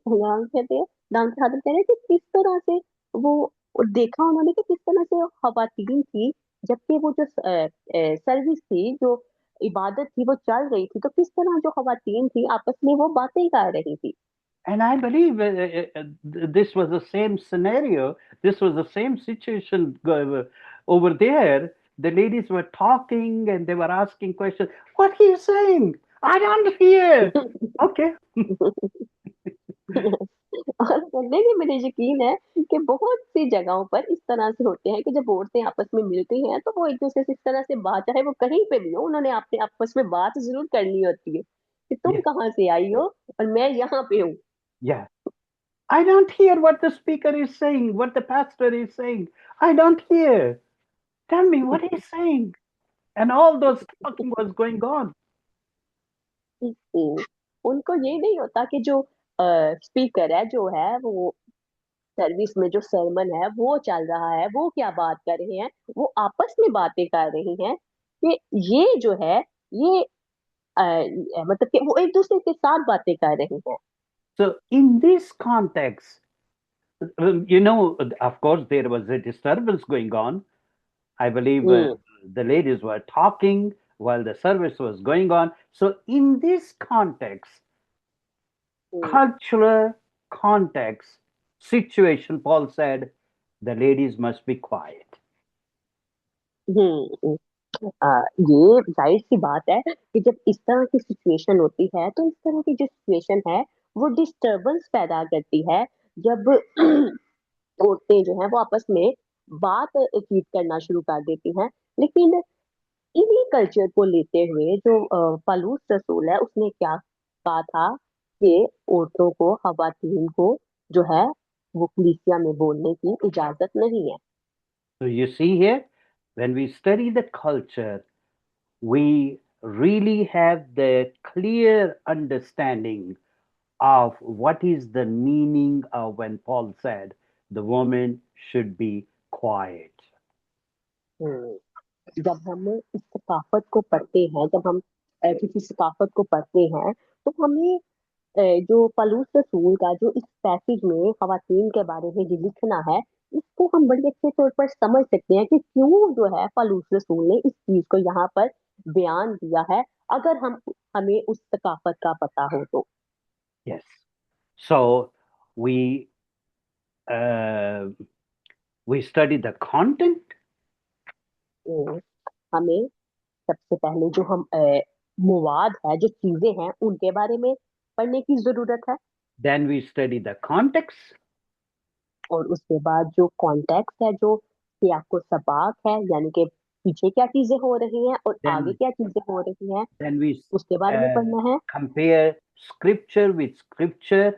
नाम कहते हैं, नाम के खातम कह रहे हैं कि किस तरह से वो देखा उन्होंने कि किस तरह से खवातीन थी, जबकि वो जो सर्विस थी, जो इबादत थी वो चल रही थी, तो किस तरह जो खवातीन थी आपस में वो बातें कर रही थी। And I believe this was the same scenario. This was the same situation over there. The ladies were talking and they were asking questions. What are you saying? I don't hear. Okay. और बोलने में मुझे यकीन है कि बहुत सी जगहों पर इस तरह से होते हैं कि जब औरतें आपस में मिलती हैं तो वो एक दूसरे से इस तरह से बात, चाहे वो कहीं पे भी हो, उन्होंने अपने आपस में बात जरूर करनी होती है कि तुम Yeah. कहाँ से आई हो और मैं यहाँ पे हूँ। Yeah. I don't hear what the speaker is saying, what the pastor is saying. I don't hear. Tell me what he's saying. And all those talking was going on. उनको ये नहीं होता कि जो स्पीकर है, जो है वो सर्विस में जो सरमन है वो चल रहा है, वो क्या बात कर रहे हैं, वो आपस में बातें कर रही हैं कि ये जो है, ये मतलब कि वो एक दूसरे के साथ बातें कर रही हैं। So, in this context, of course, there was a disturbance going on. I believe hmm the ladies were talking while the service was going on. So, in this context, hmm cultural context, situation, Paul said, the ladies must be quiet. हम्म। ये जाहिर सी बात है कि जब इस तरह की situation होती है तो इस तरह की जो सिचुएशन है वो डिस्टरबेंस पैदा करती है। जब औरतें जो है वो आपस में बातचीत करना शुरू कर देती हैं, लेकिन इन्हीं कल्चर को लेते हुए जो पालूस रसूल है उसने क्या कहा था कि औरतों को, खवातीन को जो है वो कलीसिया में बोलने की इजाजत नहीं है। So, you see here, when we study the culture, we really have the clear understanding of what is the meaning of when Paul said the woman should be quiet. हम्म। जब हम इस सकाफत को पढ़ते हैं, जब हम किसी सकाफत को पढ़ते हैं, तो हमें जो पलूस रसूल का जो इस पैसेज में खवातीन के बारे में जो लिखना है, इसको हम बड़े अच्छे तौर पर समझ सकते हैं कि क्यों जो है पलूस रसूल ने इस चीज को यहाँ पर बयान दिया है, अगर हम हमें उस सकाफत का पता हो तो। Yes. So we uh, we study the content, अ, हमें सबसे पहले जो हम मुवाद है, जो चीजें हैं उनके बारे में पढ़ने की जरूरत है, then we study the context, और उसके बाद जो कॉन्टेक्स्ट है, जो सियाको सबाक है, यानी कि पीछे क्या चीजें हो रही हैं और आगे then क्या चीजें हो रही हैं, then we उसके बारे में uh, पढ़ना है। compare scripture with scripture,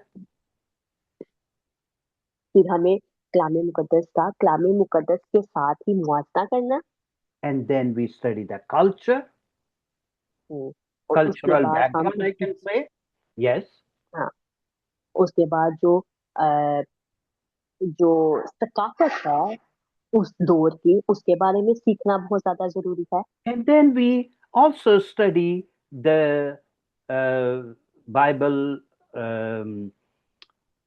फिर हमें कलामे मुकद्दस का कलामे मुकद्दस के साथ ही मुआजना करना। and then we study the culture, हम्म, और उसके cultural बाद हम background, I can say. Yes. हाँ, उसके बाद जो सकाफत है उस दौर की, उसके बारे में सीखना बहुत ज्यादा जरूरी है। And then we also study the uh, Bible,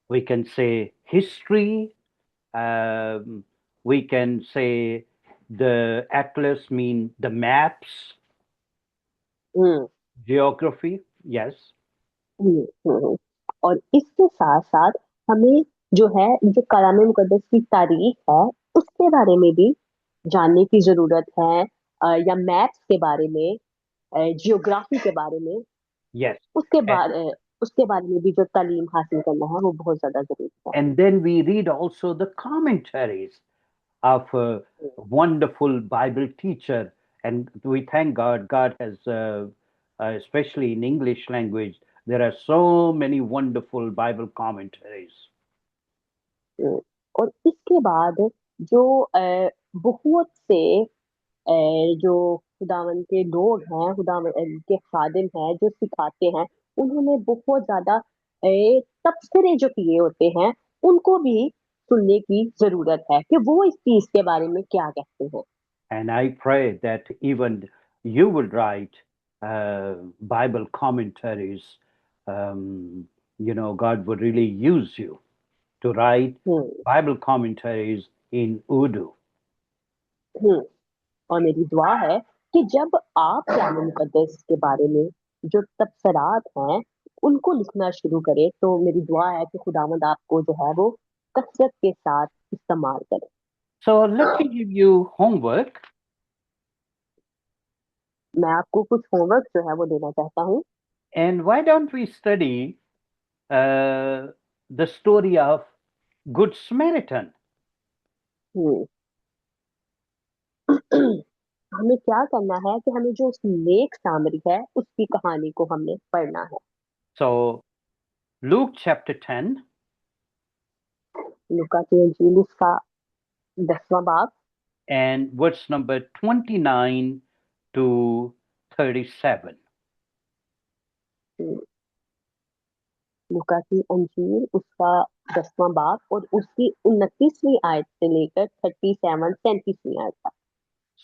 we can say history, um, we can say the atlas, mean the maps, hmm geography. Yes. हम्म हम्म। और इसके साथ साथ हमें जो है, जो कलाम मुकद्दस की तारीख है उसके बारे में भी जानने की जरूरत है, या मैप्स के बारे में, जियोग्राफी के बारे में, Yes. उसके And, बाद उसके बारे में भी जो तालीम हासिल करना है वो बहुत ज्यादा जरूरी है। and then we read also the commentaries of a wonderful Bible teacher. And we thank God. God has, especially in English language, there are so many wonderful Bible commentaries. हम्म, और इसके बाद जो बहुत से जो खुदावन के लोग हैं, खुदावन के खादिम हैं जो सिखाते हैं, उन्होंने बहुत ज्यादा तबसरे जो किए होते हैं उनको भी सुनने की जरूरत है कि वो इस चीज के बारे में क्या कहते हैं। And I pray that even you will write Bible commentaries. God would really use you to write hmm Bible commentaries in Urdu. हम्म। और मेरी दुआ है कि जब आप कलाम मुकद्दस के बारे में जो तबसरात हैं उनको लिखना शुरू करें, तो मेरी दुआ है कि खुदावंद आपको जो है वो कसरत के साथ इस्तेमाल करे। So let me give you homework. मैं आपको कुछ होमवर्क जो है वो देना चाहता हूँ। And why don't we study uh, the story of Good Samaritan? हम्म, हमें क्या करना है कि हमें जो उस नेक सामरी है उसकी कहानी को हमने पढ़ना है। So Luke chapter 10 लूका की इंजील उसका 10वां बाब and verse number 29 to 37. हम्म, लूका की इंजील उसका 10वां बाब और उसकी 29वीं आयत से लेकर 37वीं आयत तक।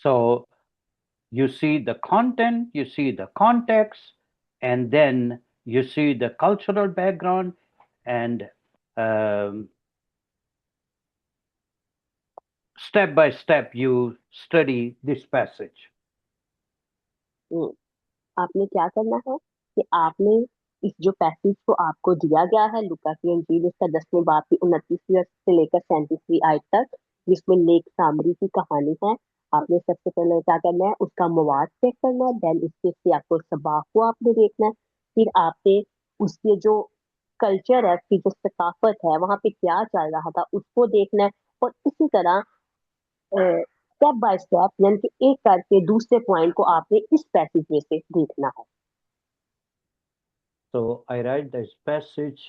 So you see the content, you see the context, and then you see the cultural background, and um, step by step you study this passage. हम्म, आपने क्या करना है कि आपने इस जो पैसेज को आपको दिया गया है लूका की इंजील उसका 10वें बाब की 29वीं से लेकर 37वीं आयत तक, जिसमें नेक सामरी की कहानी है, आपने सबसे पहले क्या करना है उसका मवाद चेक करना है, देन उसके आपको सबक को आपने देखना है, फिर आपने उसके जो कल्चर है, उसकी जो सकाफत है, वहां पे क्या चल रहा था उसको देखना है, और इसी तरह स्टेप बाय स्टेप यानी कि एक करके दूसरे पॉइंट को आपने इस पैसेज में से देखना है। So I write this passage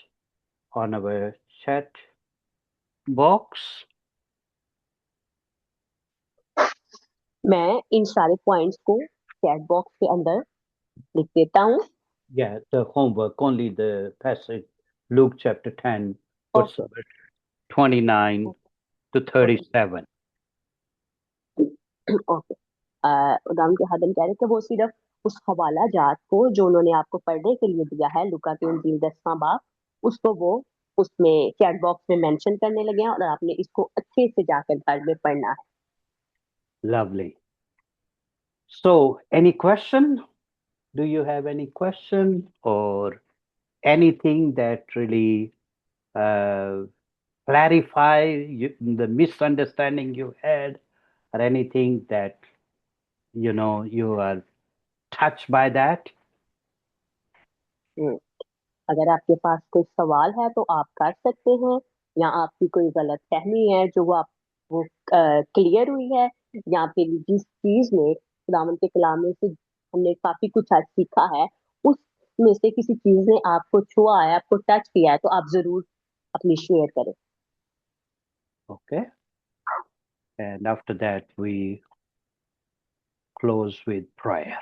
on our chat box. मैं इन सारे पॉइंट्स को चैट बॉक्स के अंदर लिख देता हूँ। Yeah, the homework, only the passage, Luke chapter 10, verse okay 29 to okay 37. Okay. उदाम के हादम कह रहे थे वो सिर्फ उस हवाला जात को जो उन्होंने आपको पढ़ने के लिए दिया है लुका की इंजील 10वां बाब, उसको वो उसमें चैट बॉक्स में मेंशन करने लगे हैं और आपने इसको अच्छे से जाकर घर में पढ़ना है। Lovely. So, any question? Do you have any question or anything that really uh, clarify the misunderstanding you had, or anything that you are touched by that? हम्म, अगर आपके पास कोई सवाल है तो आप कर सकते हैं, या आपकी कोई गलत फहमी है जो वो क्लियर हुई है, या फिर जिस चीज में खुदावंद के कलाम में से हमने काफी कुछ आज सीखा है उसमें से किसी चीज ने आपको छुआ है, आपको टच किया है, तो आप जरूर अपनी शेयर करें। Okay. And after that, we close with prayer.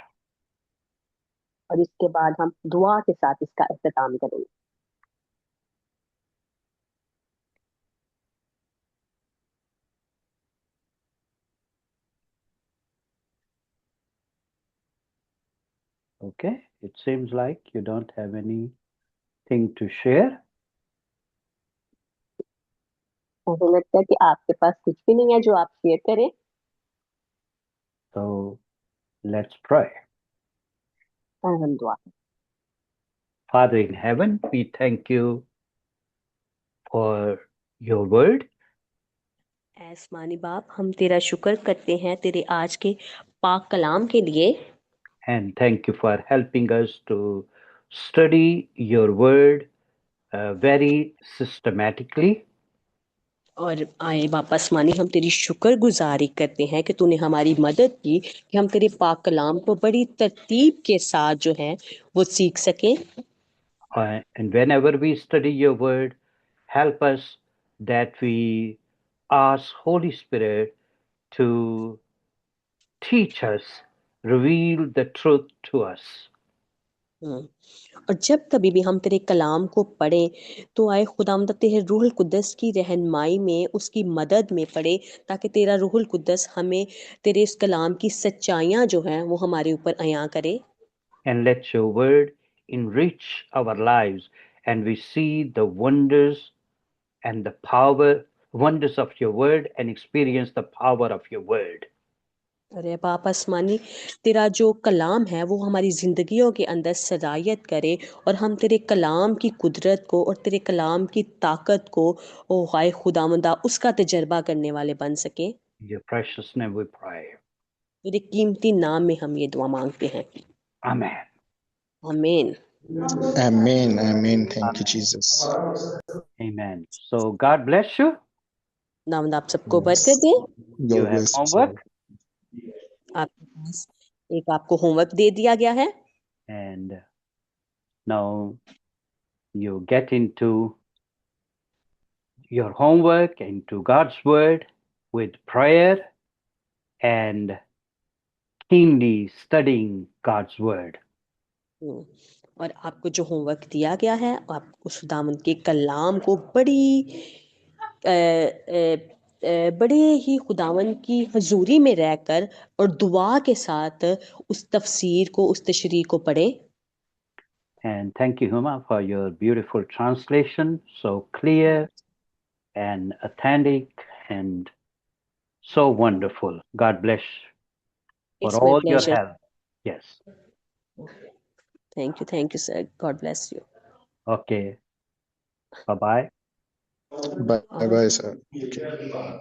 और इसके बाद हम दुआ के साथ इसका अख्ताम करेंगे। Okay, it seems like you don't have anything to share. मुझे लगता है कि आपके पास कुछ भी नहीं है जो आप शेयर करें। So let's pray. हम दुआ। Father in heaven, we thank you for your word. आसमानी बाप, हम तेरा शुक्र करते हैं तेरे आज के पाक कलाम के लिए। And thank you for helping us to study your word very systematically. और आए बाप आसमानी, हम तेरी शुक्रगुजारी करते हैं कि तूने हमारी मदद की कि हम तेरे पाक कलाम को बड़ी तरतीब के साथ जो है वो सीख सकें। And whenever we study your word, help us that we ask Holy Spirit to teach us, reveal the truth to us. और जब कभी भी हम तेरे कलाम को पढ़ें तो आए खुदावंद तेरे रूहुल कुद्दस की रहनुमाई में, उसकी मदद में पढ़े, ताकि तेरा रूहुल कुद्दस हमें तेरे इस कलाम की सच्चाइयाँ जो हैं वो हमारे ऊपर अयां करे। And let your word enrich our lives, and we see the wonders and the wonders of your word, and experience the power of your word. अरे बाप आसमानी, तेरा जो कलाम है वो हमारी जिंदगियों के अंदर सरायत करे और हम तेरे कलाम की कुदरत को और तेरे कलाम की ताकत को ओ हाय खुदावंदा उसका तजर्बा करने वाले बन सके। In your precious name we pray. तेरे कीमती नाम में हम ये दुआ मांगते हैं। Amen. आमीन। Amen. Amen. Thank you, Jesus. Amen. So God bless you. खुदावंद आप सबको Yes. बरकत दे। You God have bless you, sir. homework, आपके पास एक आपको होमवर्क दे दिया गया है and now you get into your homework, into God's word with prayer and keenly studying God's word. और आपको जो होमवर्क दिया गया है आपको खुदावंद के कलाम को बड़े ही खुदावंद की हजूरी में रहकर और दुआ के साथ उस तफसीर को, उस तशरीह को पढ़े। And thank you, Huma, for your beautiful translation, so clear and authentic and so wonderful. God bless for it's my all your pleasure. help. Yes. Thank you sir, God bless you. Okay. Bye-bye. Bye bye, sir. Okay.